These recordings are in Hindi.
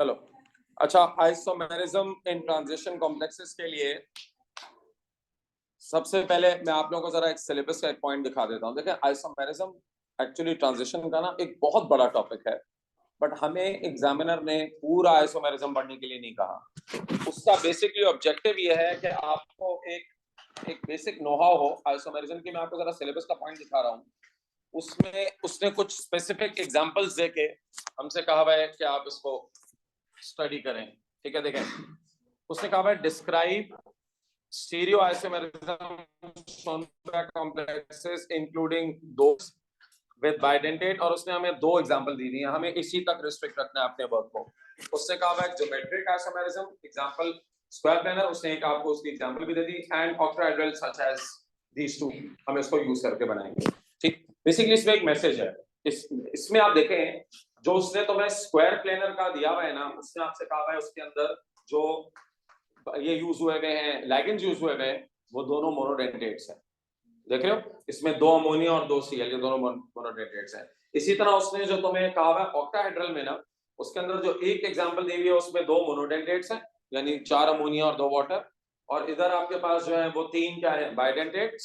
चलो अच्छा, आइसोमेरिज्म इन ट्रांजिशन कॉम्प्लेक्सेस के लिए सबसे पहले मैं आप लोगों को जरा एक सिलेबस का एक पॉइंट दिखा देता हूँ। देखिए, आइसोमेरिज्म एक्चुअली ट्रांजिशन का ना एक बहुत बड़ा टॉपिक है, बट हमें एग्जामिनर ने पूरा आइसोमेरिज्म पढ़ने के लिए नहीं कहा। उसका बेसिकली ऑब्जेक्टिव ये है कि आपको एक बेसिक नोहाउ हो आइसोमेरिज्म की। मैं आपको जरा सिलेबस का पॉइंट दिखा रहा हूँ। उसमें उसने कुछ स्पेसिफिक एग्जांपल्स देके हमसे कहा हुआ है कि आप इसको स्टडी करें। ठीक है, देखें, उसने कहा हुआ है describe stereo isomerism complexes including those with bidentate, और उसने हमें दो एग्जांपल दी थी। हमें इसी तक रिस्ट्रिक्ट रखना है अपने वर्क को। उसने कहा हुआ है geometric isomerism example square planar, उसने एक आपको उसकी एग्जांपल भी दे दी, and octahedral such as these two, हम इसको यूज करके बनाएंगे। ठीक, बेसिकली इसमें एक मैसेज है। इसमें आप देखें, जो उसने तुम्हें स्क्वायर प्लेनर का दिया हुआ है ना, उसने आपसे कहा हुआ है उसके अंदर जो ये यूज हुए हुए हैं, लैगिन्स यूज हुए हुए हैं, वो दोनों मोनोडेंटेट्स हैं। देख रहे हो, इसमें दो अमोनिया और दो सीएल, ये दोनों मोनोडेंटेट्स हैं। इसी तरह उसने जो तुम्हें कहा हुआ है ऑक्टाहेड्रल में ना, उसके अंदर जो एक एग्जांपल दी हुई है उसमें दो मोनोडेंटेट्स हैं, यानी 4 अमोनिया और 2 वाटर, और इधर आपके पास जो है वो 3 क्या है, बाइडेंटेट्स,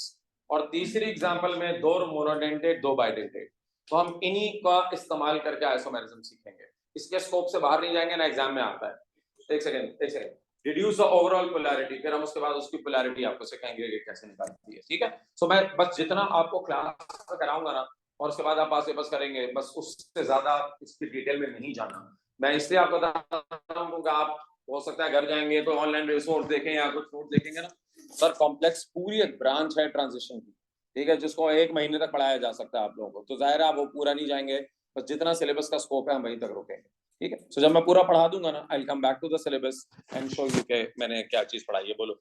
और तीसरी एग्जांपल में 2 मोनोडेंटेट 2 बाइडेंटेट। तो हम इन्हीं का इस्तेमाल करके आइसोमेरिज्म सीखेंगे। इसके स्कोप से बाहर नहीं जाएंगे ना, एग्जाम में आता है। एक second, reduce the overall polarity, फिर हम उसके बाद उसकी पोलैरिटी आपको सिखाएंगे कि कैसे निकालती है। ठीक है, सो मैं बस जितना आपको क्लास में कराऊंगा ना, और उसके बाद आप पास पेपर्स करेंगे, बस उससे ज्यादा इसकी डिटेल में नहीं जाना। मैं इसलिए आपको बता रहा हूँ कि आप हो सकता है घर जाएंगे तो ऑनलाइन रिसोर्स देखें या कुछ नोट देखेंगे ना। सर, कॉम्प्लेक्स पूरी एक ब्रांच है ट्रांजिशन की, ठीक है, जिसको 1 महीने तक पढ़ाया जा सकता है आप लोगों को। तो जाहिर है आप वो पूरा नहीं जाएंगे, बस जितना सिलेबस का स्कोप है हम वहीं तक रुकेंगे। ठीक है, सो जब मैं पूरा पढ़ा दूंगा ना, I will come back to the syllabus and show you के मैंने क्या चीज पढ़ाई है। बोलो।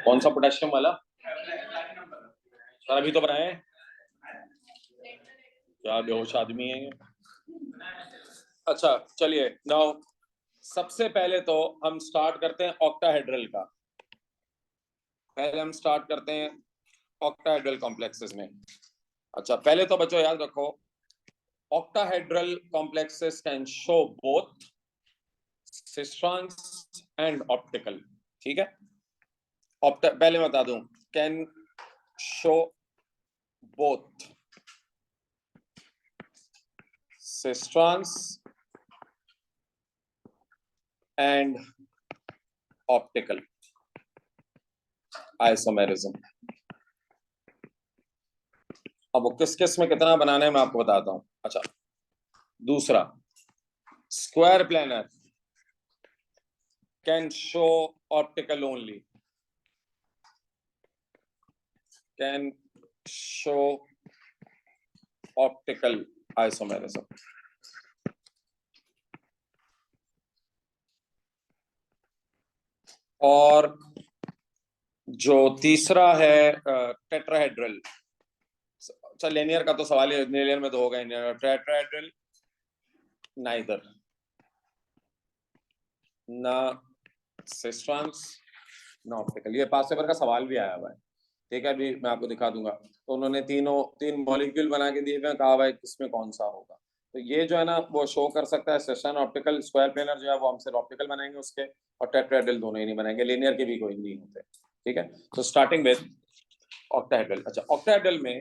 कौन सा पोटेशियम वाला? सर अभी तो बनाए, क्या बेहोश आदमी है। अच्छा चलिए, नाउ सबसे पहले तो हम स्टार्ट करते हैं ऑक्टाहेड्रल का। पहले हम स्टार्ट करते हैं ऑक्टाहेड्रल कॉम्प्लेक्सेस में। अच्छा, पहले तो बच्चों याद रखो, octahedral complexes can show both cistrons and optical. ठीक है, पहले बता दूं, can show both cistrons and optical isomerism. अब वो किस किस में कितना बनाना है मैं आपको बताता हूं। अच्छा, दूसरा, square planar can show optical only, can show optical isomerism. और जो तीसरा है टेट्राहेड्रल, अच्छा लिनियर का तो सवाल है, लिनियर में तो होगा ही नहीं। टेट्राहेड्रल नाइदर, ना सिस्ट्रॉन्स ना ऑप्टिकल। ये पास पेपर का सवाल भी आया हुआ है। ठीक है, अभी मैं आपको दिखा दूंगा। तो उन्होंने तीन मॉलिक्यूल बना के दिए हुए, कहा भाई किसमें कौन सा होगा। तो ये जो है ना वो शो कर सकता है सिस्ट्रॉन ऑप्टिकल। स्क्वायर प्लेनर जो है वो हम सिर्फ ऑप्टिकल बनाएंगे उसके, और टेट्राहेड्रल दोनों ही नहीं बनाएंगे, लिनियर के भी कोई नहीं होते। ठीक है, तो स्टार्टिंग विद ऑक्टाहेड्रल। अच्छा, ऑक्टाहेड्रल में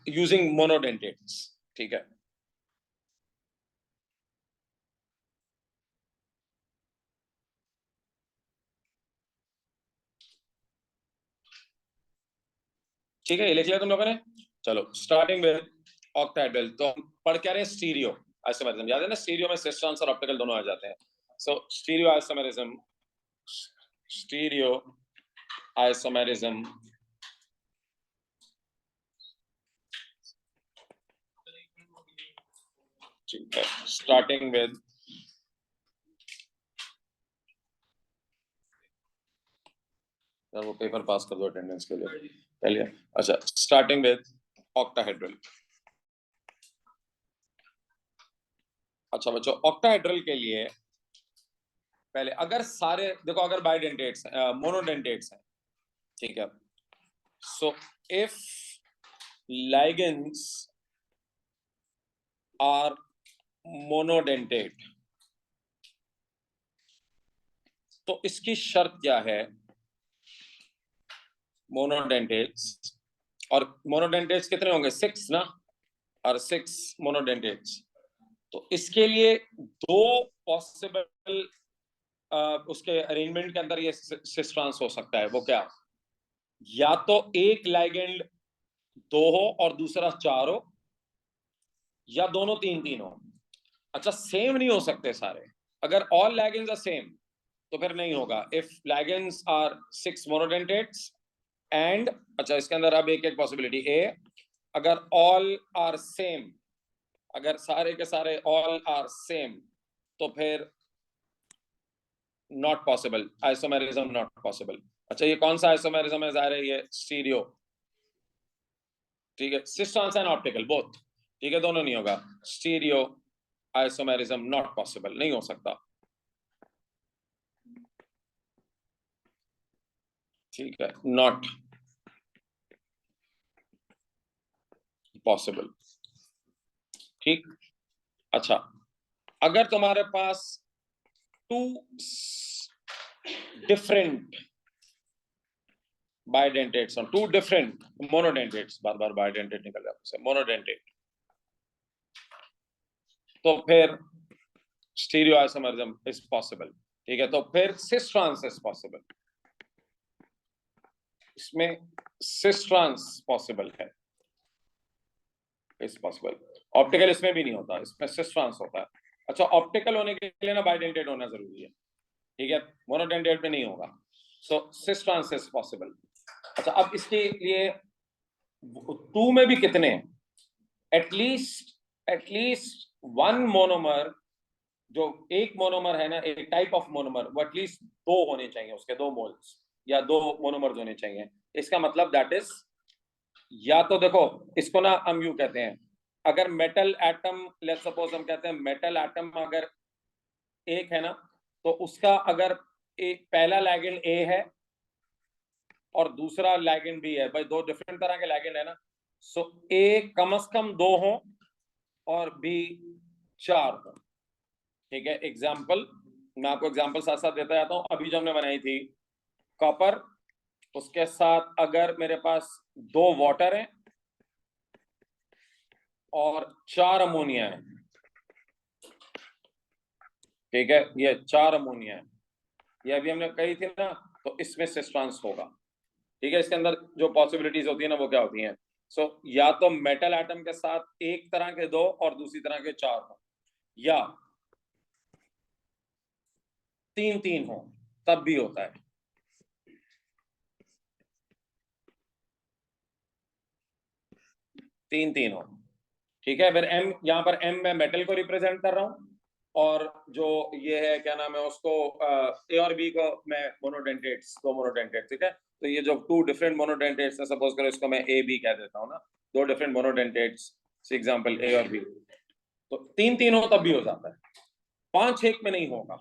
यूजिंग मोनोडेंटेट्स। ठीक है, ठीक है, ये लिख लिया तुम लोगों ने। चलो, स्टार्टिंग विद ऑक्टाहेड्रल। तो हम पढ़ क्या रहे हैं, स्टीरियो आइसोमेरिज्म। याद है ना, स्टीरियो में सिस्ट्रॉन्स और ऑप्टिकल दोनों आ जाते हैं। सो स्टीरियो आइसोमेरिज्म, स्टीरियो आइसोमेरिज्म ठीक है, स्टार्टिंग विद वो पेपर पास कर दो अटेंडेंस के लिए पहले। अच्छा, स्टार्टिंग विद ऑक्टाहेड्रल। अच्छा बच्चों, ऑक्टाहेड्रल के लिए पहले अगर सारे देखो, अगर बाइडेंटेट्स मोनोडेंटेट्स हैं, ठीक है, So if ligands are monodentate, तो इसकी शर्त क्या है? मोनोडेंटेट्स, और मोनोडेंटेट्स कितने होंगे? 6 ना, और 6 मोनोडेंटेट्स। तो इसके लिए दो पॉसिबल उसके अरेंजमेंट के अंदर ये सिस ट्रांस हो सकता है। वो क्या? या तो एक लाइगेंड 2 हो और दूसरा 4 हो, या दोनों 3-3 हो। अच्छा, सेम नहीं हो सकते सारे। अगर ऑल लाइगेंड्स आर सेम तो फिर नहीं होगा। इफ लाइगेंड्स आर 6 मोनोडेंटेट्स एंड, अच्छा इसके अंदर अब एक पॉसिबिलिटी ए, अगर ऑल आर सेम, अगर सारे के सारे ऑल आर सेम, तो फिर not possible, isomerism not possible. अच्छा, ये कौन सा आइसोमेरिज्म है? ज़ाहिर है ये स्टीरियो, ठीक है। Cis trans and optical both, ठीक है, दोनों नहीं होगा। स्टीरियो आइसोमेरिज्म नॉट पॉसिबल, नहीं हो सकता, ठीक है, नॉट पॉसिबल, ठीक। अच्छा, अगर तुम्हारे पास 2 डिफरेंट बाइडेंटेट्स और 2 डिफरेंट मोनोडेंटेट्स, बार बार बाइडेंटेट निकल जाता है, मोनोडेंटेट, तो फिर स्टीरियो आइसोमेरिज्म इज पॉसिबल, ठीक है। तो फिर सिस ट्रांस इज पॉसिबल, इसमें सिस ट्रांस पॉसिबल है, इज पॉसिबल। ऑप्टिकल इसमें भी नहीं होता, इसमें सिस ट्रांस होता है। अच्छा, ऑप्टिकल होने के लिए ना बाइडेंटेट होना जरूरी है, ठीक है, मोनोडेंटेट में नहीं होगा। सो सिस ट्रांस इज पॉसिबल। अच्छा, अब इसके लिए 2 में भी कितने? एटलीस्ट 1 मोनोमर, जो एक मोनोमर है ना, एक टाइप ऑफ मोनोमर, वो एटलीस्ट 2 होने चाहिए, उसके 2 मोल्स या 2 मोनोमर्स होने चाहिए। इसका मतलब दैट इज, या तो देखो इसको ना हम यूं कहते हैं, अगर मेटल एटम, लेट्स सपोज हम कहते हैं मेटल एटम अगर एक है ना, तो उसका अगर एक पहला लिगेंड ए है और दूसरा लिगेंड बी है, भाई 2 डिफरेंट तरह के लिगेंड है ना, सो ए कम से कम 2 हो और बी 4 हो, ठीक है। एग्जाम्पल, मैं आपको एग्जाम्पल साथ साथ देता जाता हूं। अभी जो हमने बनाई थी कॉपर, उसके साथ अगर मेरे पास 2 वाटर है और 4 अमोनिया है, ठीक है, ये 4 अमोनिया है, ये अभी हमने कही थी ना, तो इसमें सिस ट्रांस होगा, ठीक है। इसके अंदर जो पॉसिबिलिटीज होती है ना, वो क्या होती हैं? सो या तो मेटल एटम के साथ एक तरह के 2 और दूसरी तरह के 4 हो, या 3-3 हो, तब भी होता है, 3-3 हो, ठीक है। फिर एम, यहाँ पर एम मैं मेटल को रिप्रेजेंट कर रहा हूँ, और जो ये है क्या नाम है उसको, ए और बी को मैं मोनोडेंटेट्स, 2 मोनोडेंटेट्स, ठीक है। तो ये जो 2 डिफरेंट मोनोडेंटेट्स है, सपोज करो इसको मैं ए बी कह देता हूँ ना, 2 डिफरेंट मोनोडेंटेट्स, एग्जांपल ए और बी, तो 3-3 हो तब भी हो जाता है, 5-1 में नहीं होगा,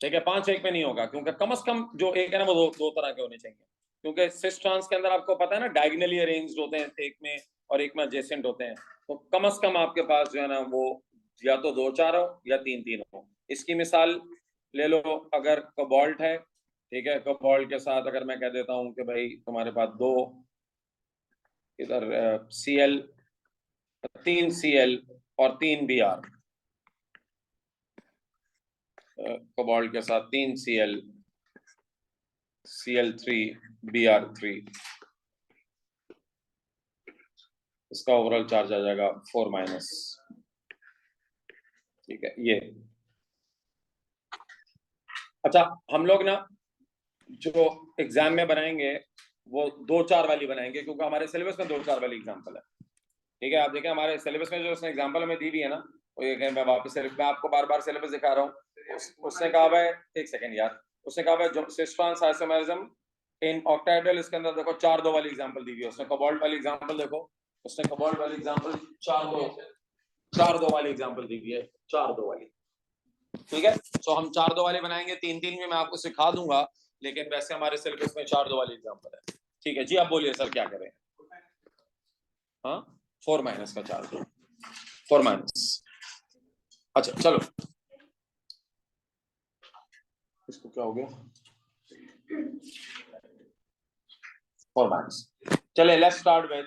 ठीक है, 5-1 में नहीं होगा, क्योंकि कम से कम जो एक है ना, वो दो तरह के होने चाहिए, क्योंकि सिस ट्रांस के अंदर आपको पता है ना, डायगोनली अरेंज्ड होते हैं एक में, और एक में एडजेसेंट होते हैं, तो कम से कम आपके पास जो है ना, वो या तो 2-4 हो या 3-3 हो। इसकी मिसाल ले लो, अगर कोबाल्ट है, ठीक है, कोबाल्ट के साथ अगर मैं कह देता हूँ कि भाई तुम्हारे पास 2 इधर Cl, 3 Cl और 3 Br, कोबाल्ट के साथ 3 Cl, Cl3 Br3, इसका ओवरऑल चार्ज आ जाएगा 4-, ठीक है, ये। अच्छा, हम लोग ना जो एग्जाम में बनाएंगे वो 2-4 वाली बनाएंगे, क्योंकि हमारे सिलेबस में 2-4 वाली एग्जाम्पल है, ठीक है। आप देखें हमारे सिलेबस में जो उसने एग्जाम्पल हमें दी हुई है ना, वो ये मैं वापस मैं आपको बार बार सिलेबस दिखा रहा हूँ। उसने कहा है, एक सेकेंड यार, उसने कहा है जो cis trans isomerism in octahedral, इसके अंदर देखो 4-2 वाली एग्जाम्पल दी हुई है उसने। कोबाल्ट वाली एग्जाम्पल देखो, उसने कोबाल्ट वाली एग्जाम्पल 4-2 वाली एग्जाम्पल दी हुई है, 4-2 वाली, ठीक है। तो हम 4-2 वाली बनाएंगे, 3-3 में मैं आपको सिखा दूंगा, लेकिन वैसे हमारे सिलेबस में 4-2 वाली एग्जाम्पल है, ठीक है जी, आप बोलिए सर क्या करें। हाँ 4 माइनस का चार्ज, 4 माइनस। अच्छा चलो, इसको क्या हो गया, 4 माइनस। चले let's start with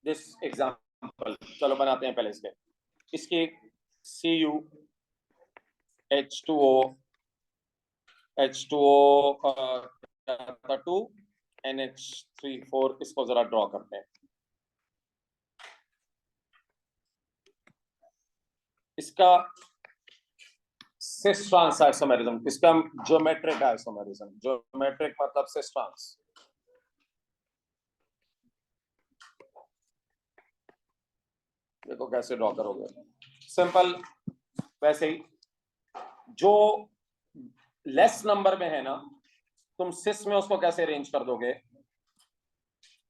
this example. चलो बनाते हैं पहले इसके Cu H2O H2O 2 NH3 4, इसको जरा ड्रॉ करते हैं। इसका सिस ट्रांस आइसोमेरिज्म, इसका ज्योमेट्रिक आइसोमेरिज्म, ज्योमेट्रिक मतलब सिस ट्रांस। देखो कैसे ड्रॉ करोगे, सिंपल वैसे ही। जो लेस नंबर में है ना, तुम सिस में उसको कैसे अरेंज कर दोगे,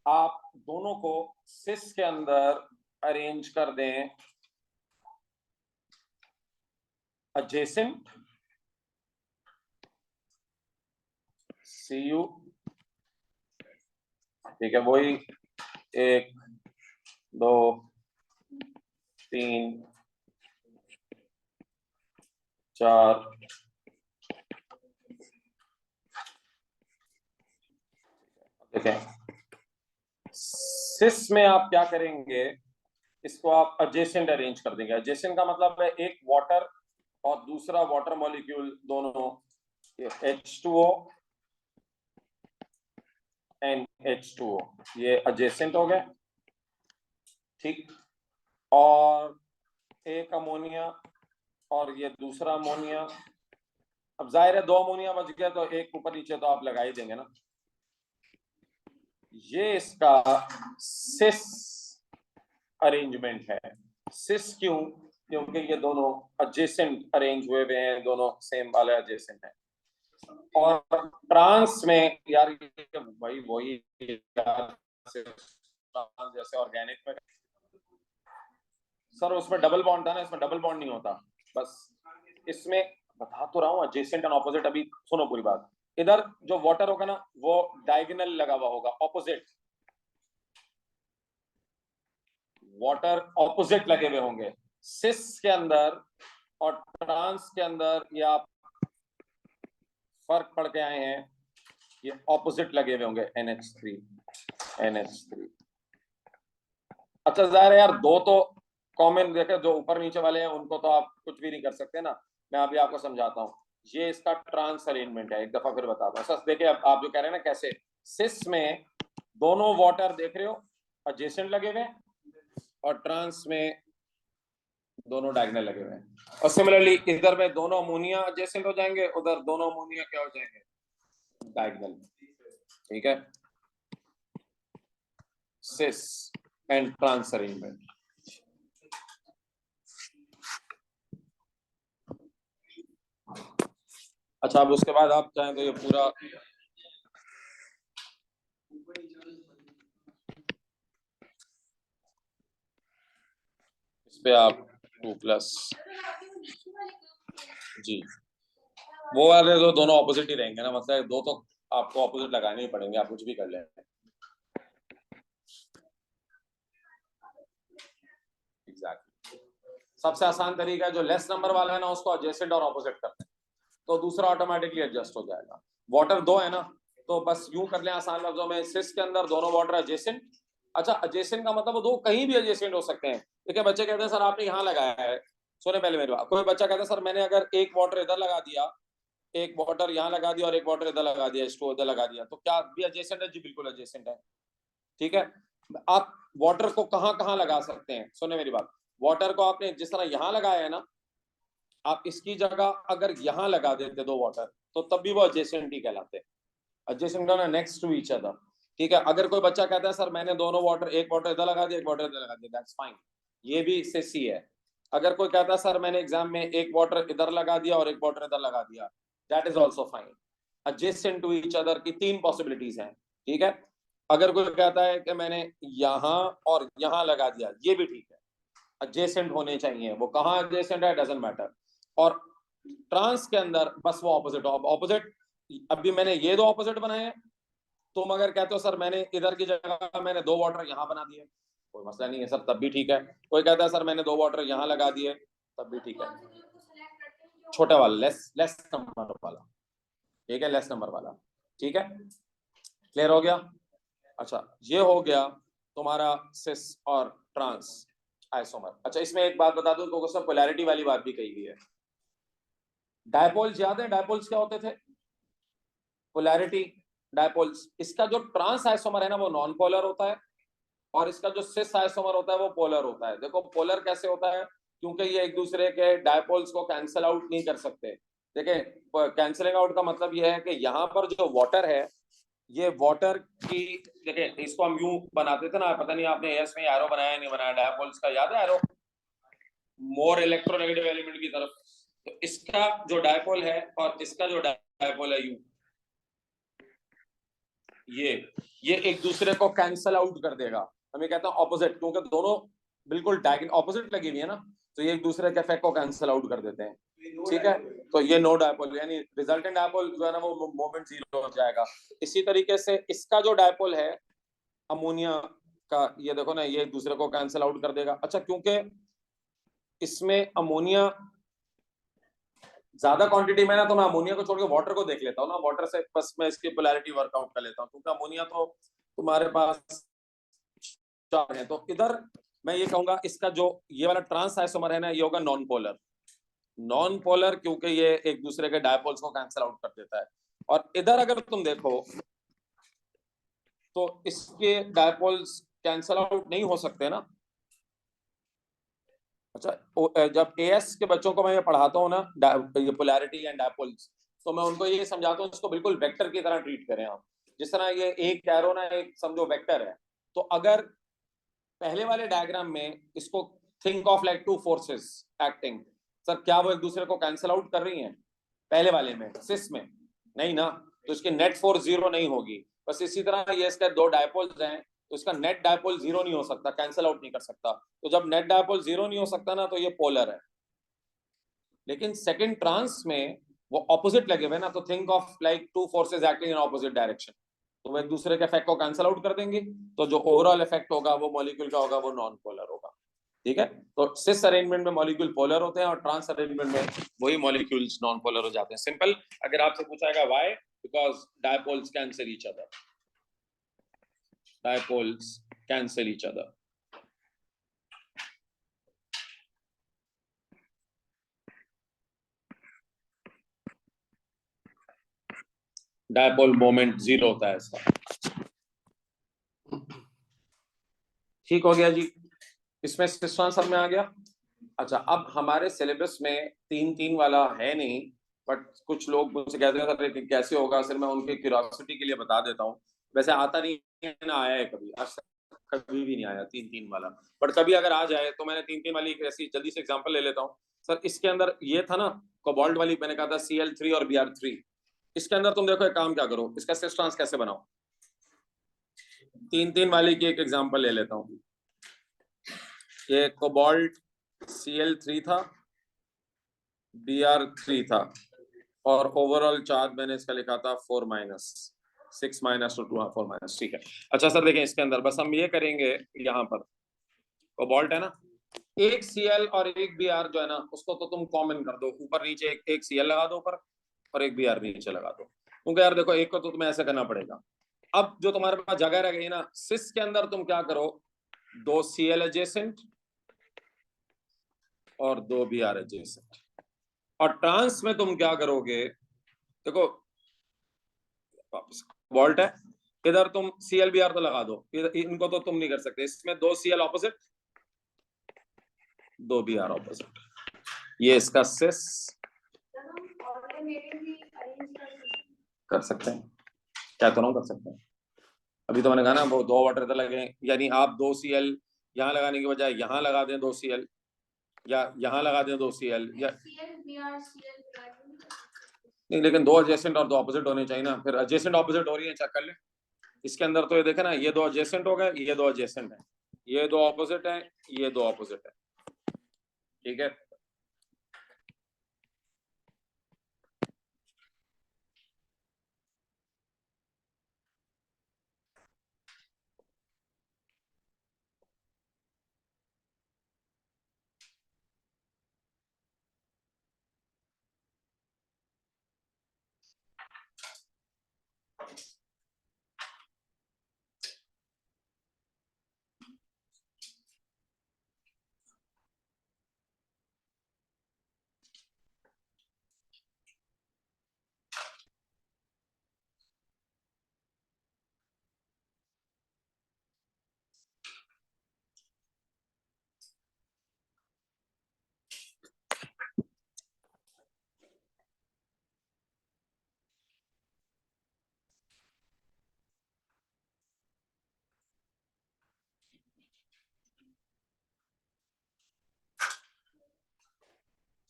आप दोनों को सिस के अंदर अरेंज कर दें adjacent Cu, ठीक है, वही 1 2 3 4, देखें सिस में आप क्या करेंगे, इसको आप adjacent अरेंज कर देंगे। adjacent का मतलब है एक वाटर और दूसरा वाटर मॉलिक्यूल, दोनों H2O एंड H2O, ये adjacent हो गए, ठीक। और एक अमोनिया और ये दूसरा अमोनिया। अब जाहिर है 2 अमोनिया बच गया तो एक ऊपर नीचे तो आप लगा ही देंगे ना। ये इसका सिस अरेंजमेंट है। सिस क्यों, क्योंकि ये दोनों adjacent अरेंज हुए हुए हैं, दोनों सेम वाले adjacent हैं। और ट्रांस में यार वही वही जैसे ऑर्गेनिक में सर उसमें डबल बॉन्ड था ना, इसमें डबल बॉन्ड नहीं होता। बस इसमें बता तो रहा हूँ adjacent एंड ऑपोजिट। अभी सुनो पूरी बात, इधर जो वाटर होगा ना वो डायगोनल लगा हुआ होगा, ऑपोजिट वाटर ऑपोजिट लगे हुए होंगे सिस के अंदर, और ट्रांस के अंदर ये आप फर्क पढ़ के आए हैं, ये ऑपोजिट लगे हुए होंगे NH3। अच्छा जाहिर है यार, दो तो कॉमन देखे, जो ऊपर नीचे वाले हैं उनको तो आप कुछ भी नहीं कर सकते ना। मैं अभी आपको समझाता हूँ, ये इसका ट्रांस अरेंजमेंट है, एक दफा फिर बताता हूँ। सच देखिए, अब आप जो कह रहे हैं ना कैसे, सिस में दोनों वाटर देख रहे हो एडजेसेंट लगे हुए, और ट्रांस में दोनों डायगोनल लगे हुए हैं। और सिमिलरली इधर में दोनों अमोनिया एडजेसेंट हो जाएंगे, उधर दोनों अमोनिया क्या हो जाएंगे, डायगोनल। ठीक है, सिस एंड ट्रांस अरेंजमेंट। अच्छा, अब उसके बाद आप चाहें तो ये पूरा इस पे आप 2+ जी, वो वाले तो दोनों ऑपोजिट ही रहेंगे ना, मतलब दो तो आपको ऑपोजिट लगाने ही पड़ेंगे, आप कुछ भी कर लें। एग्जैक्टली, सबसे आसान तरीका है जो लेस नंबर वाला है ना, उसको एडजेसेंट और ऑपोजिट करते हैं, तो दूसरा ऑटोमेटिकली एडजस्ट हो जाएगा। वाटर 2 है ना, तो बस यूं कर लें आसान लफ्जों में, सिस के अंदर दोनों वाटर एडजेसेंट। अच्छा, एडजेसेंट का मतलब वो दो कहीं भी एडजेसेंट हो सकते हैं। देखिए बच्चे कहते हैं सर आपने यहाँ लगाया है, सुने पहले मेरी बात, कोई बच्चा कहता है सर मैंने अगर एक वाटर इधर लगा दिया, एक वाटर यहाँ लगा दिया और एक वाटर इधर लगा दिया, H2O इधर लगा दिया, तो क्या भी एडजेसेंट है? जी बिल्कुल एडजेसेंट है। ठीक है, आप वाटर को कहाँ कहाँ लगा सकते हैं, सुने मेरी बात, वाटर को आपने जिस तरह यहाँ लगाया है ना, आप इसकी जगह अगर यहाँ लगा देते दो वाटर, तो तब भी वो एडजेसेंट ही कहलाते हैं। एडजेसेंट का नेक्स्ट टू ईच अदर। ठीक है, अगर कोई बच्चा कहता है सर मैंने दोनों वाटर, एक वाटर इधर लगा दिया, एक वाटर इधर लगा दिया, दैट्स फाइन, ये भी इससे सी है। अगर कोई कहता है सर मैंने एग्जाम में एक वाटर इधर लगा दिया और एक वाटर इधर लगा दिया, that is also fine. Adjacent to each other की 3 पॉसिबिलिटीज हैं। ठीक है, अगर कोई कहता है कि मैंने यहाँ और यहाँ लगा दिया, ये भी ठीक है, एडजेसेंट होने चाहिए, वो कहाँ एडजेसेंट है डजंट मैटर। और ट्रांस के अंदर बस वो ऑपोजिट, अभी मैंने ये दो ऑपोजिट बनाए हैं, तुम अगर कहते हो सर मैंने इधर की जगह मैंने 2 वाटर यहाँ बना दिए, कोई मसला नहीं है सर, तब भी ठीक है। कोई कहता है सर मैंने 2 वाटर यहाँ लगा दिए, तब भी ठीक है। छोटा वाला, लेस नंबर वाला, ठीक है, लेस नंबर वाला, ठीक है, क्लियर हो गया। अच्छा, ये हो गया तुम्हारा सिस और ट्रांस आइसोमर। अच्छा, इसमें एक बात बता दूं, क्योंकि उसमें पोलैरिटी वाली बात भी कही हुई है। डायपोल्स याद है, डायपोल्स क्या होते थे? Polarity dipoles. इसका जो ट्रांस आइसोमर है ना वो नॉन पोलर होता है, और इसका जो सिस आइसोमर होता है वो पोलर होता है। देखो पोलर कैसे होता है, क्योंकि ये एक दूसरे के डायपोल्स को कैंसिल आउट नहीं कर सकते। देखें, कैंसिलिंग आउट का मतलब ये है कि यहाँ पर जो वाटर है, ये वाटर की, देखें इसको हम यूं बनाते थे ना, पता नहीं आपने एस में एरो बनाया नहीं बनाया, डायपोल्स का याद है एरो, मोर इलेक्ट्रोनेगेटिव एलिमेंट की तरफ। तो इसका जो डायपोल है और इसका जो डायपोल है यू, ये एक दूसरे को कैंसल आउट कर देगा। हम ये कहते हैं ऑपोजिट, क्योंकि दोनों बिल्कुल ऑपोजिट लगी हुई है ना, तो ये एक दूसरे के इफेक्ट को कैंसल आउट कर देते हैं, ठीक है। तो ये नो डायपोल, यानी रिजल्टेंट डायपोल जो है ना वो मोमेंट जीरो हो जाएगा। इसी तरीके से इसका जो डायपोल है अमोनिया का, ये देखो ना, ये एक दूसरे को कैंसल आउट कर देगा। अच्छा, क्योंकि इसमें अमोनिया ज्यादा क्वांटिटी में ना, तो मैं अमोनिया को छोड़ के वाटर को देख लेता हूँ ना, वाटर से बस मैं इसकी पोलैरिटी वर्कआउट कर लेता हूँ, क्योंकि अमोनिया तो तुम्हारे पास 4 है। तो इधर मैं ये कहूंगा इसका जो ये वाला ट्रांस आइसोमर है ना, ये होगा नॉन पोलर। नॉन पोलर क्योंकि ये एक दूसरे के डायपोल्स को कैंसिल आउट कर देता है। और इधर अगर तुम देखो तो इसके डायपोल्स कैंसिल आउट नहीं हो सकते ना। अच्छा, जब एएस के बच्चों को मैं ये पढ़ाता हूँ ना, ये पोलैरिटी एंड डायपोल्स, तो मैं उनको ये समझाता हूँ इसको बिल्कुल वेक्टर की तरह ट्रीट करें आप। जिस तरह ये एक एरो ना, एक समझो वेक्टर है, तो अगर पहले वाले डायग्राम में इसको think of like 2 forces acting, sir क्या वो एक दूसरे को कैंसिल आउट कर रही हैं? पहले वाले में सिस में नहीं ना, तो इसकी नेट फोर्स जीरो नहीं होगी। बस इसी तरह ये इसके 2 डायपोल्स हैं, तो इसका नेट डायपोल जीरो नहीं हो सकता, कैंसिल आउट नहीं कर सकता। तो जब नेट डायपोल जीरो नहीं हो सकता ना, तो ये पोलर है। लेकिन सेकंड ट्रांस में वो ऑपोजिट लगे हुए ना, तो think of like 2 forces acting in opposite direction, तो वो एक दूसरे के इफेक्ट को कैंसिल आउट कर देंगे। तो जो ओवरऑल इफेक्ट होगा वो मॉलिक्यूल का होगा, वो नॉन पोलर होगा, ठीक है। तो सिस अरेंजमेंट में मॉलिक्यूल पोलर होते हैं, और ट्रांस अरेंजमेंट में वही मॉलिक्यूल्स नॉन पोलर हो जाते हैं। सिंपल। अगर आपसे पूछाएगा why, because dipoles cancel each other, dipoles cancel each other. Dipole moment zero होता है इसका। ठीक हो गया जी, इसमें सिस आंसर में आ गया। अच्छा, अब हमारे सिलेबस में 3-3 वाला है नहीं, बट कुछ लोग मुझसे कहते हैं सर कि कैसे होगा, सिर्फ मैं उनके क्यूरियोसिटी के लिए बता देता हूँ। वैसे आता नहीं है ना, आया है कभी, आज तक कभी भी नहीं आया 3-3 वाला, बट कभी अगर आ जाए तो मैंने 3-3 वाली एक ऐसी जल्दी से एग्जांपल ले लेता हूँ। सर इसके अंदर ये था ना, कोबाल्ट वाली, मैंने कहा था Cl3 और Br3। इसके अंदर तुम देखो, एक काम क्या करो, इसका सिस ट्रांस कैसे बनाओ। 3-3 वाली की एक एग्जांपल ले लेता हूँ। ये कोबाल्ट Cl3 था, Br3 था, और ओवरऑल चार्ज मैंने इसका लिखा था 4-6 - 2 4 - ठीक है। अच्छा सर देखें, इसके अंदर बस हम ये करेंगे, यहाँ पर कोबाल्ट है ना, एक Cl और एक Br जो है ना, उसको तो तुम कॉमन कर दो, ऊपर नीचे एक Cl लगा दो ऊपर, और एक Br नीचे लगा दो, क्योंकि यार देखो एक को तो तुम्हें ऐसा करना पड़ेगा। अब जो तुम्हारे पास जगह रह गई ना, सिस के अंदर तुम क्या करो, 2 Cl एडजेसेंट और 2 Br एडजेसेंट। और ट्रांस में तुम क्या करोगे, देखो वोल्ट है, इधर तुम ClBr तो लगा दो, इनको तो तुम नहीं कर सकते, इसमें 2 Cl ऑपोजिट, 2 Br ऑपोजिट, ये इसका सिस कर सकते हैं। क्या करो, कर सकते हैं। अभी तो मैंने कहा ना, वो 2 वाटर लगे, यानी आप 2 Cl यहाँ लगाने की बजाय यहाँ लगा दें 2 Cl, या यहाँ लगा दें 2 Cl, या नहीं, लेकिन 2 एडजेसेंट और 2 ऑपोजिट होने चाहिए ना, फिर एडजेसेंट ऑपोजिट हो रही है, चेक कर ले। इसके अंदर तो ये देखे ना, ये 2 एडजेसेंट हो गए, ये 2 एडजेसेंट है, ये 2 ऑपोजिट है, ये 2 ऑपोजिट है, ठीक है।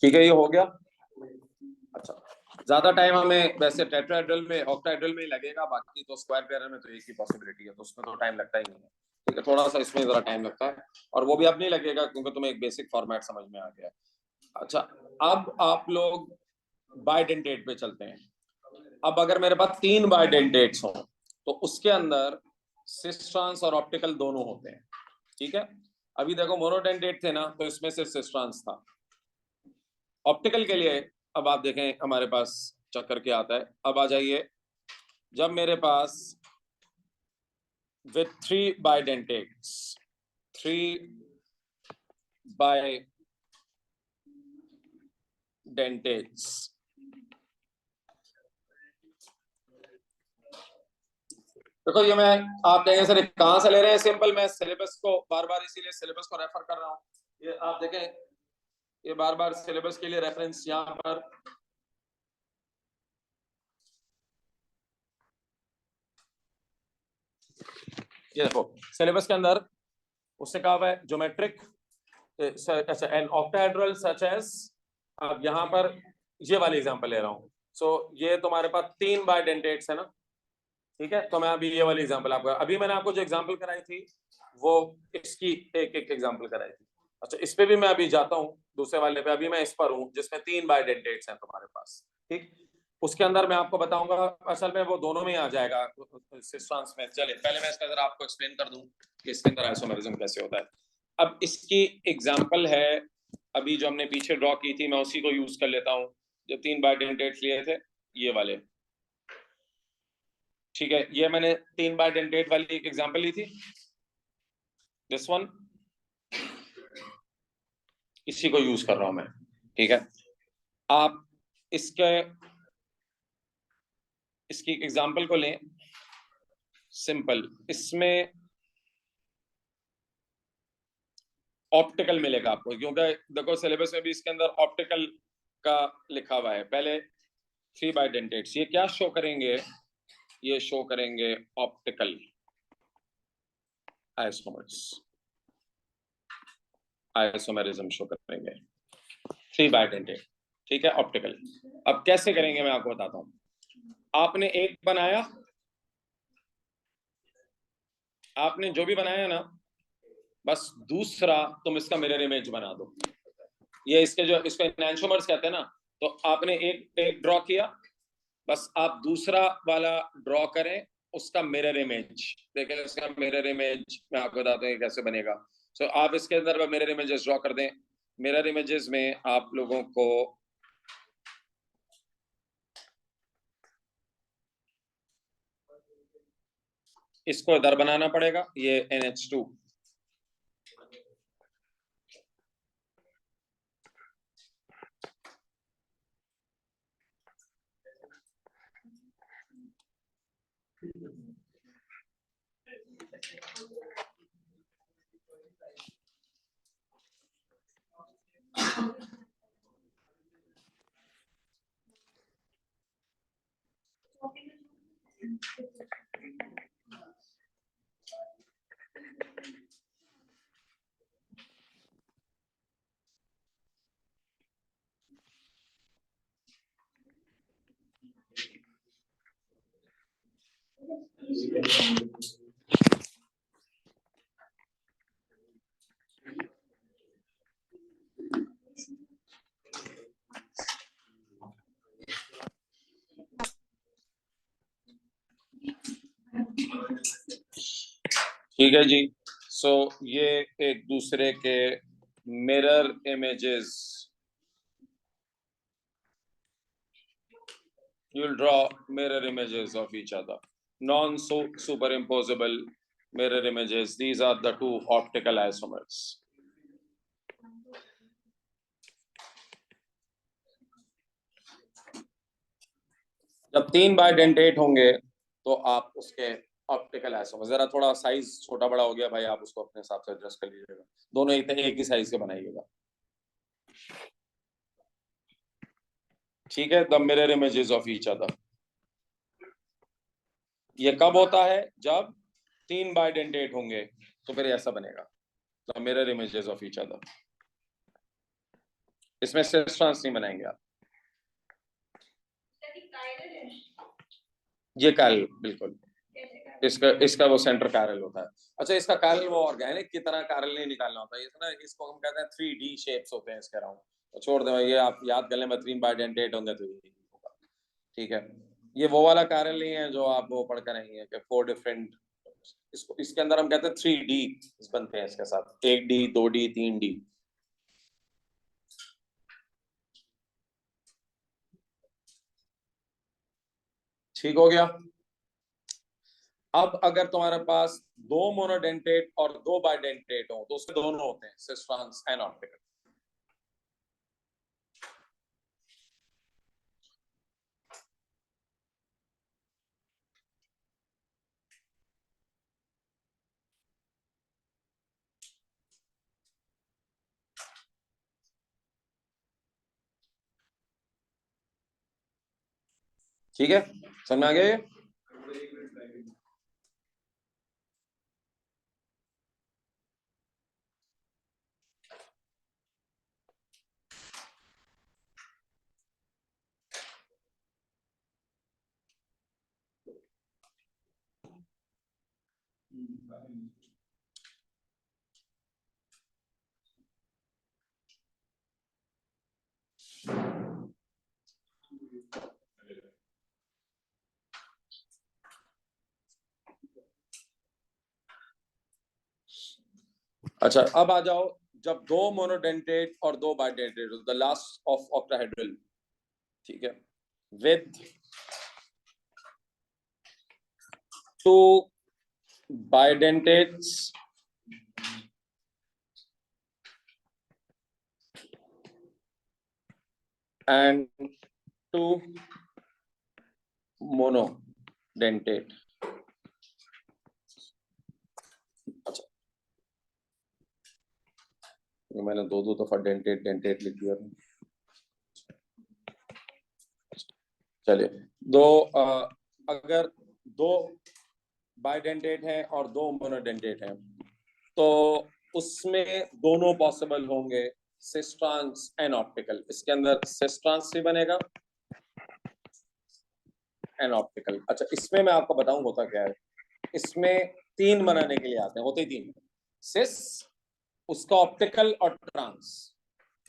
ठीक है, ये हो गया। अच्छा, ज्यादा टाइम हमें वैसे टेट्राहेड्रल में, ऑक्टाहेड्रल में ही लगेगा, बाकी तो स्क्वायर पेयर में तो एक ही पॉसिबिलिटी है, तो उसमें तो टाइम लगता ही नहीं है। ठीक है, थोड़ा सा इसमें जरा टाइम लगता है, और वो भी अब नहीं लगेगा क्योंकि तुम्हें एक बेसिक फॉर्मेट समझ में आ गया है। अच्छा, अब आप लोग बाइडेंटेट पे चलते हैं। अब अगर मेरे पास 3 बाइडेंटेट्स हो तो उसके अंदर सिस्ट्रांस और ऑप्टिकल दोनों होते हैं। ठीक है, अभी देखो मोनोडेंटेट थे ना, तो इसमें सिर्फ सिस्ट्रांस था। ऑप्टिकल के लिए अब आप देखें हमारे पास चक्कर क्या आता है। अब आ जाइए, जब मेरे पास विथ 3 बाइडेंटेट्स, 3 बाइडेंटेट्स, देखो ये मैं, आप कहेंगे सर कहां से ले रहे हैं, सिंपल, मैं सिलेबस को बार बार इसीलिए सिलेबस को रेफर कर रहा हूं। ये आप देखें, ये बार बार सिलेबस के लिए रेफरेंस यहां पर, ये देखो सिलेबस के अंदर उससे कहा हुआ है ज्योमेट्रिक, अच्छा, एन ऑक्टाहेड्रल सच एज, अब यहां पर ये वाली एग्जांपल ले रहा हूं। सो ये तुम्हारे पास 3 बाइडेंटेट्स है ना। ठीक है, तो मैं अभी ये वाली एग्जांपल आपको, अभी मैंने आपको जो एग्जांपल कराई थी वो इसकी एक एक एग्जांपल कराई थी। अच्छा, इस पे भी मैं अभी जाता हूँ, दूसरे वाले पे अभी मैं इस पर हूँ जिसमें 3 बाइडेंटेट्स हैं तुम्हारे पास। ठीक, उसके अंदर मैं आपको बताऊंगा, असल में वो दोनों में आ जाएगा सिस्ट्रांस में। चलिए पहले मैं इसका जरा आपको एक्सप्लेन कर दूं कि इसके अंदर आइसोमेरिज्म कैसे होता है। अब इसकी एग्जांपल है, अभी जो हमने पीछे ड्रॉ की थी, मैं उसी को यूज कर लेता हूँ, जो 3 बाइडेंटेट्स लिए थे ये वाले। ठीक है, ये मैंने 3 बाइडेंटेट वाली एक एग्जांपल ली थी, दिस वन, इसी को यूज कर रहा हूं मैं। ठीक है, आप इसकी एग्जांपल को लें, सिंपल, इसमें ऑप्टिकल मिलेगा आपको, क्योंकि देखो सिलेबस में भी इसके अंदर ऑप्टिकल का लिखा हुआ है। पहले 3 बाइडेंटेट्स, ये क्या शो करेंगे, ये शो करेंगे ऑप्टिकल आइसोमर्स, आइसोमेरिज्म शो करेंगे 3 बाइडेंटेट। ठीक है, ऑप्टिकल। अब कैसे करेंगे मैं आपको बताता हूं। आपने एक बनाया, आपने जो भी बनाया ना, बस दूसरा तुम इसका मिरर इमेज बना दो। ये इसके जो, इसको एनहांसोमर्स कहते हैं ना, तो आपने एक ड्रॉ किया, बस आप दूसरा वाला ड्रॉ करें, उसका मिरर इमेज देखें, उसका मिरर इमेज मैं आपको बताता हूँ कैसे बनेगा। सो आप इसके अंदर मिरर इमेजेस ड्रॉ कर दें। मिरर इमेजेस में आप लोगों को इसको इधर बनाना पड़ेगा, ये NH2, ठीक है जी। सो ये एक दूसरे के mirror images, you'll draw mirror images of each other, non superimposable mirror images. These are the 2 optical isomers. जब 3 बाइडेंटेट होंगे तो आप उसके ऑप्टिकल आइसोमर, जरा थोड़ा साइज छोटा बड़ा हो गया भाई, आप उसको अपने हिसाब से एडजस्ट कर लीजिएगा, दोनों एक ही साइज के बनाइएगा। ठीक है, the mirror images of each other. ये कब होता है, जब 3 बाइडेंटेट होंगे, तो फिर ऐसा बनेगा, the mirror images of each other. इसमें सिस ट्रांस नहीं बनाएंगे आप। ये कायरल बिल्कुल, इसका वो सेंटर कायरल होता है। अच्छा, इसका कायरल वो ऑर्गेनिक की तरह कायरल नहीं निकालना होता है, ना इसको हम कहते हैं 3D शेप्स होते हैं इसके अराउंड। तो छोड़ दो ये, आप याद कर लें, बेहतरीन बाइडेंटेट होंगे तो ये होगा। ठीक है, ये वो वाला कायरल नहीं है जो आप वो पढ़कर नहीं है कि 4 डिफरेंट, इसको इसके अंदर हम कहते हैं 3D बनते हैं इसके साथ, 1D 2D 3D। ठीक हो गया। अब अगर तुम्हारे पास 2 मोनोडेंटेट और 2 बाइडेंटेट हो तो उसके दोनों होते हैं सिस ट्रांस एंड ऑप्टिकल। ठीक है, समझ में आ गया ये? अच्छा, अब आ जाओ, जब 2 मोनोडेंटेट और 2 bidentate, the last of octahedral, ठीक है, विद 2 बाइडेंटेट्स and 2 monodentate। अच्छा, मैंने 2 दफा डेंटेट डेंटेट लिख दिया। चलिए, अगर 2 बाइडेंटेट हैं और 2 मोनोडेंटेट हैं तो उसमें दोनों पॉसिबल होंगे सिस ट्रांस एंड ऑप्टिकल। इसके अंदर सिस ट्रांस भी बनेगा एंड ऑप्टिकल। अच्छा, इसमें मैं आपको बताऊं होता क्या है। इसमें 3 बनाने के लिए आते हैं, होते ही 3, सिस, उसका ऑप्टिकल और ट्रांस।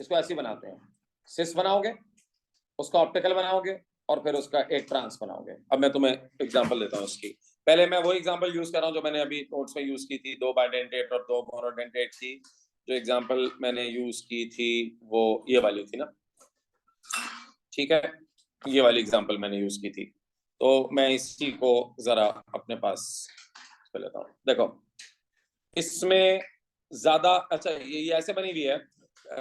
इसको ऐसे ही बनाते हैं, सिस बनाओगे, उसका ऑप्टिकल बनाओगे और फिर उसका एक ट्रांस बनाओगे। अब मैं तुम्हें एग्जांपल देता हूँ इसकी। पहले मैं वो एग्जांपल यूज कर रहा हूँ जो मैंने अभी नोट्स में यूज की थी, 2 बाइडेंटेट और 2 मोनोडेंटेट थी। जो एग्जांपल मैंने यूज की थी वो ये वाली थी ना, ठीक है, ये वाली एग्जांपल मैंने यूज की थी। तो मैं इसी को जरा अपने पास लेता हूँ। देखो, इसमें ज्यादा, अच्छा ये ऐसे बनी हुई है,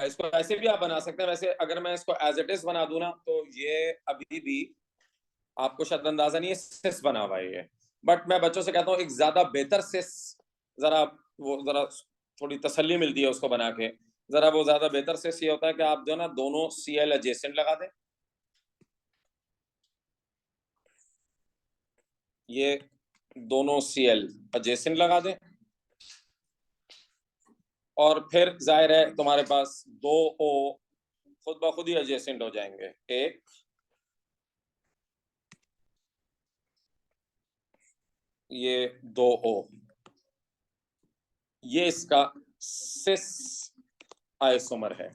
इसको ऐसे भी आप बना सकते हैं। वैसे अगर मैं इसको एज इट इज बना दूं ना तो ये अभी भी आपको शायद अंदाजा नहीं है, सिस बना हुआ है ये। बट मैं बच्चों से कहता हूँ एक ज्यादा बेहतर सिस, जरा थोड़ी तसल्ली मिलती है उसको बना के। जरा वो ज्यादा बेहतर सिस ये होता है कि आप जो ना दोनों सीएल एडजेसेंट लगा दें, ये दोनों सीएल एडजेसेंट लगा दें, और फिर जाहिर है तुम्हारे पास 2 ओ खुद ब खुद ही एडजेसेंट हो जाएंगे। एक, ये 2 ओ, ये इसका सिस आइसोमर है।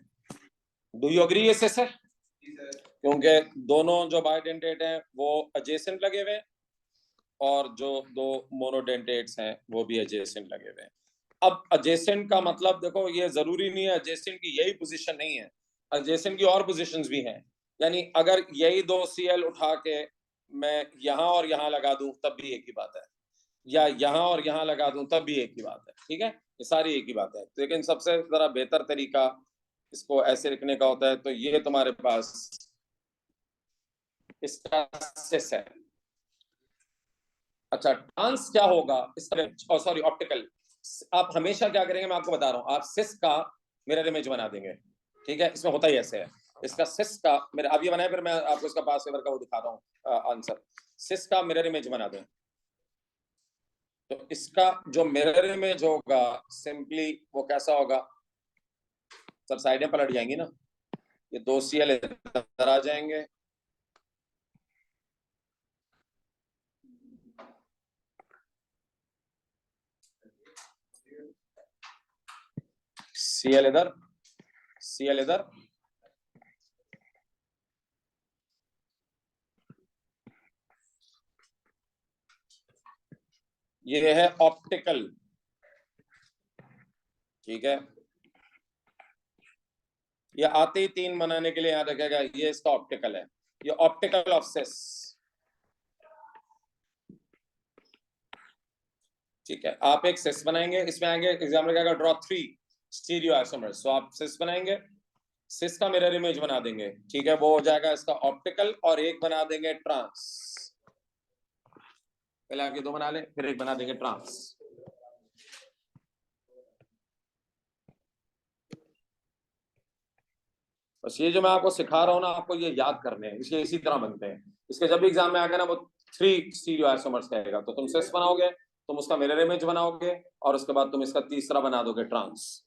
डू यू अग्री ये सिस है? क्योंकि दोनों जो बाइडेंटेट हैं वो एडजेसेंट लगे हुए हैं और जो 2 मोनोडेंटेट्स हैं वो भी एडजेसेंट लगे हुए हैं। अब एडजेसेंट का मतलब देखो, ये जरूरी नहीं है एडजेसेंट की यही पोजीशन नहीं है, एडजेसेंट की और पोजीशंस भी हैं। यानी अगर यही 2 सीएल उठा के मैं यहाँ और यहाँ लगा दूं तब भी एक ही बात है, या यहाँ और यहाँ लगा दूं तब भी एक ही बात है। ठीक है, ये सारी एक ही बात है। लेकिन सबसे जरा बेहतर तरीका इसको ऐसे लिखने का होता है। तो ये तुम्हारे पास इसका सिस है। अच्छा, ट्रांस क्या होगा इसका, सॉरी ऑप्टिकल। आप हमेशा क्या करेंगे, मैं आपको बता रहा हूं, आप सिस का मिरर इमेज बना देंगे। ठीक है, इसमें होता ही ऐसे है। इसका सिस का मेरा अब ये बनाया, फिर मैं आपको इसका पास फेवर का वो दिखा रहा हूँ आंसर। सिस का मिरर इमेज बना दें तो इसका जो मिरर इमेज होगा सिंपली वो कैसा होगा, सब साइडें पलट जाएंगी ना, ये 2 Cl इधर आ जाएंगे, Cl इधर, Cl इधर, ये है ऑप्टिकल, ठीक है। ये आते ही 3 बनाने के लिए याद रखेगा, ये इसका ऑप्टिकल है, ये ऑप्टिकल ऑफ सिस, ठीक है। आप एक सिस बनाएंगे, इसमें आएंगे एग्जाम्पल क्या, ड्रॉ 3 स्टीरियो आइसोमर्स, तो आप सिस बनाएंगे, सिस का मिरर इमेज बना देंगे, ठीक है, वो हो जाएगा इसका ऑप्टिकल, और एक बना देंगे ट्रांस, पहले आप ये 2 बना लें, फिर एक बना देंगे ट्रांस। बस ये जो मैं आपको सिखा रहा हूँ ना, आपको ये याद करने हैं, इसलिए इसी तरह बनते हैं। इसके जब भी एग्जाम में आ गया ना, वो 3 स्टीरियो आइसोमर्स कहेगा, तो तुम सिस बनाओगे, तुम उसका मिरर इमेज बनाओगे, और उसके बाद तुम इसका तीसरा बना दोगे ट्रांस।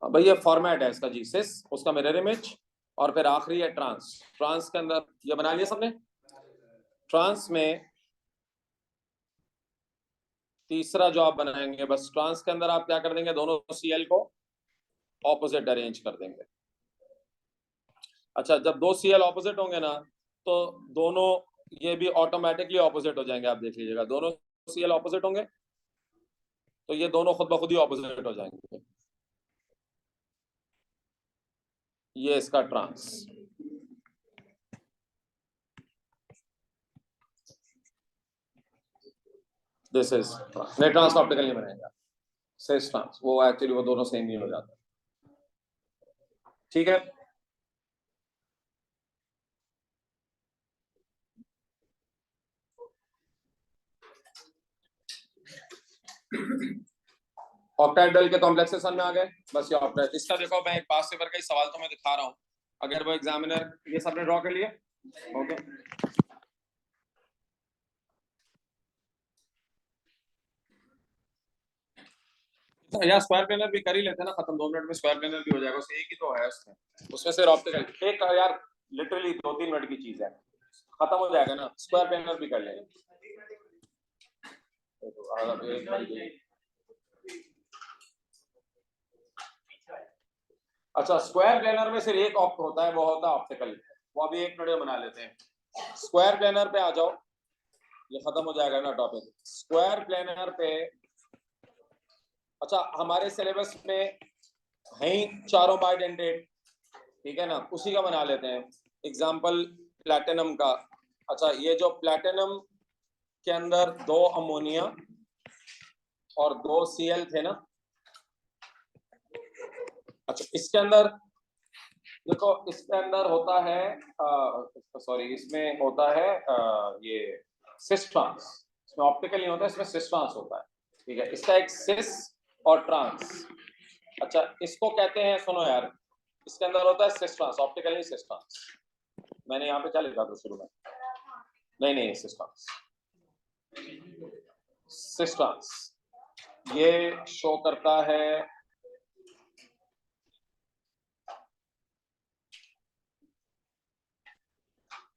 भाई ये फॉर्मेट है इसका जी, सिस, उसका मिरर इमेज, और फिर आखिरी है ट्रांस। ट्रांस के अंदर ये बना लिया सबने। ट्रांस में तीसरा जो आप बनाएंगे, बस ट्रांस के अंदर आप क्या कर देंगे, दोनों Cl को ऑपोजिट अरेंज कर देंगे। अच्छा, जब 2 Cl ऑपोजिट होंगे ना, तो दोनों ये भी ऑटोमेटिकली ऑपोजिट हो जाएंगे, आप देख लीजिएगा, दोनों Cl ऑपोजिट होंगे तो ये दोनों खुद ब खुद ही ऑपोजिट हो जाएंगे। ये इसका ट्रांस, दिस इज नहीं, ट्रांस ऑप्टिकल नहीं बनेगा, सिस ट्रांस, वो एक्चुअली वो दोनों सेम नहीं हो जाता, ठीक है। ऑक्टाहेड्रल के कॉम्प्लेक्सेस समझ में आ गए। बस ये ऑक्टाहेड्रल, इसका देखो मैं एक पास पेपर का ही सवाल तो मैं दिखा रहा हूँ, अगर वो एग्जामिनर, ये सबने ड्रॉ कर लिया, ओके। या स्क्वायर प्लेनर भी कर ही लेते हैं ना, खत्म 2 मिनट में स्क्वायर प्लेनर भी हो जाएगा, उससे एक ही तो है उसमें से ऑप्टिकल एक यार लिटरली 2-3 मिनट की चीज है, खत्म हो जाएगा ना, स्क्वायर प्लेनर भी कर लेंगे। अच्छा, स्क्वायर प्लेनर में सिर्फ एक ऑप्ट होता है, वो होता है ऑप्टिकल, वो अभी 1 मिनट में बना लेते हैं। स्क्वायर प्लेनर पे आ जाओ, ये खत्म हो जाएगा ना टॉपिक। स्क्वायर प्लेनर पे, अच्छा हमारे सिलेबस में है ही चारों बाइडेंटेट, ठीक है ना, उसी का बना लेते हैं एग्जाम्पल प्लैटिनम का। अच्छा, ये जो प्लैटिनम के अंदर 2 अमोनिया और 2 Cl थे ना, अच्छा इसके अंदर देखो, इसके अंदर होता है सॉरी, इसमें होता है ये सिस ट्रांस, इसमें ऑप्टिकल नहीं होता, इसमें सिस ट्रांस होता है, ठीक है। इसका एक सिस और ट्रांस, अच्छा इसको कहते हैं, सुनो यार, इसके अंदर होता है सिस ट्रांस, ऑप्टिकल नहीं, सिस ट्रांस। मैंने यहाँ पे क्या लिखा था शुरू में, नहीं सिस ट्रांस, सिस ट्रांस ये शो करता है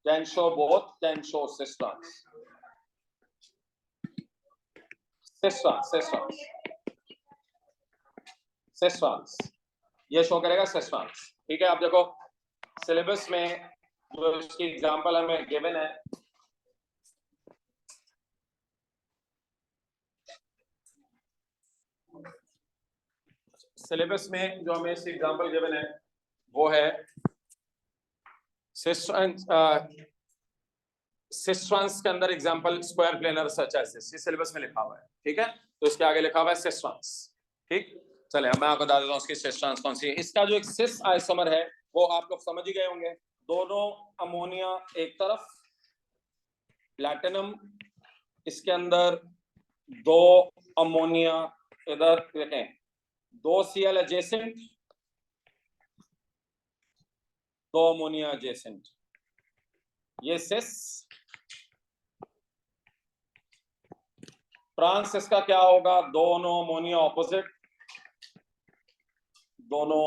can show both, can show cis trans, cis trans, cis trans, cis trans, ये शो करेगा cis trans, ठीक है। आप देखो सिलेबस में जो इसकी एग्जांपल हमें गिवन है, सिलेबस में जो हमें इसकी एग्जांपल गिवन है वो है cis trans, cis trans के अंदर एग्जांपल स्क्वायर प्लेनर सच है, सिलेबस में लिखा हुआ है, ठीक है। तो इसके आगे लिखा हुआ है cis trans, ठीक। चले अब मैं आपको बता देता हूँ इसकी cis trans कौन सी है। इसका जो एक cis आइसोमर है वो आप लोग समझ ही गए होंगे, दोनों अमोनिया एक तरफ, प्लैटिनम, इसके अंदर 2 अमोनिया इधर, देखें 2 Cl एजेसेंट, 2 अमोनिया एजेसेंट, ये सिस। ट्रांस इसका क्या होगा, दोनों अमोनिया ऑपोजिट, दोनों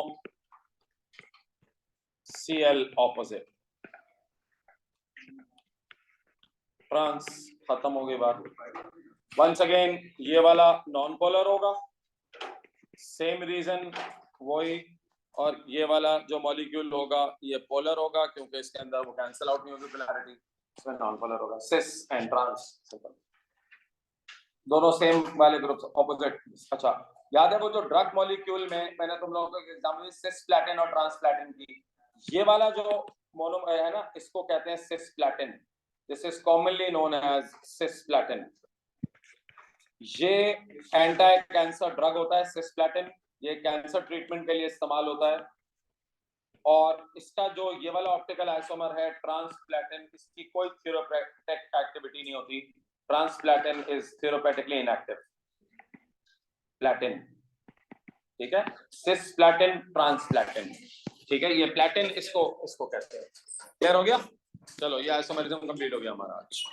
Cl ऑपोजिट, ट्रांस खत्म हो गई बात। वंस अगेन ये वाला नॉन पोलर होगा, सेम रीजन वही, और ये वाला जो मॉलिक्यूल होगा ये पोलर होगा क्योंकि इसके अंदर वो कैंसिल आउट नहीं होगी पोलैरिटी, इसमें नॉन पोलर होगा। सिस एंड ट्रांस दोनों सेम वाले ग्रुप्स ऑपोजिट। अच्छा याद है वो जो ड्रग मॉलिक्यूल में मैंने तुम लोगों को एग्जाम्पल सिस्प्लैटिन और ट्रांसप्लैटिन की, ये वाला जो मोनो है ना इसको कहते हैं cisplatin, this is commonly known as cisplatin. ये एंटी कैंसर ड्रग होता है सिस्प्लैटिन, ये कैंसर ट्रीटमेंट के लिए इस्तेमाल होता है। और इसका जो ये वाला ऑप्टिकल आइसोमर है ट्रांसप्लैटिन, इसकी कोई थेराप्यूटिक एक्टिविटी नहीं होती, ट्रांसप्लैटिन इज थेराप्यूटिकली इनएक्टिव प्लैटिन, ठीक है, सिस्प्लैटिन ट्रांसप्लैटिन, ठीक है, ये प्लैटिन इसको कहते हैं। क्लियर हो गया? चलो ये आइसोमेरिज्म कंप्लीट हो गया हमारा आज।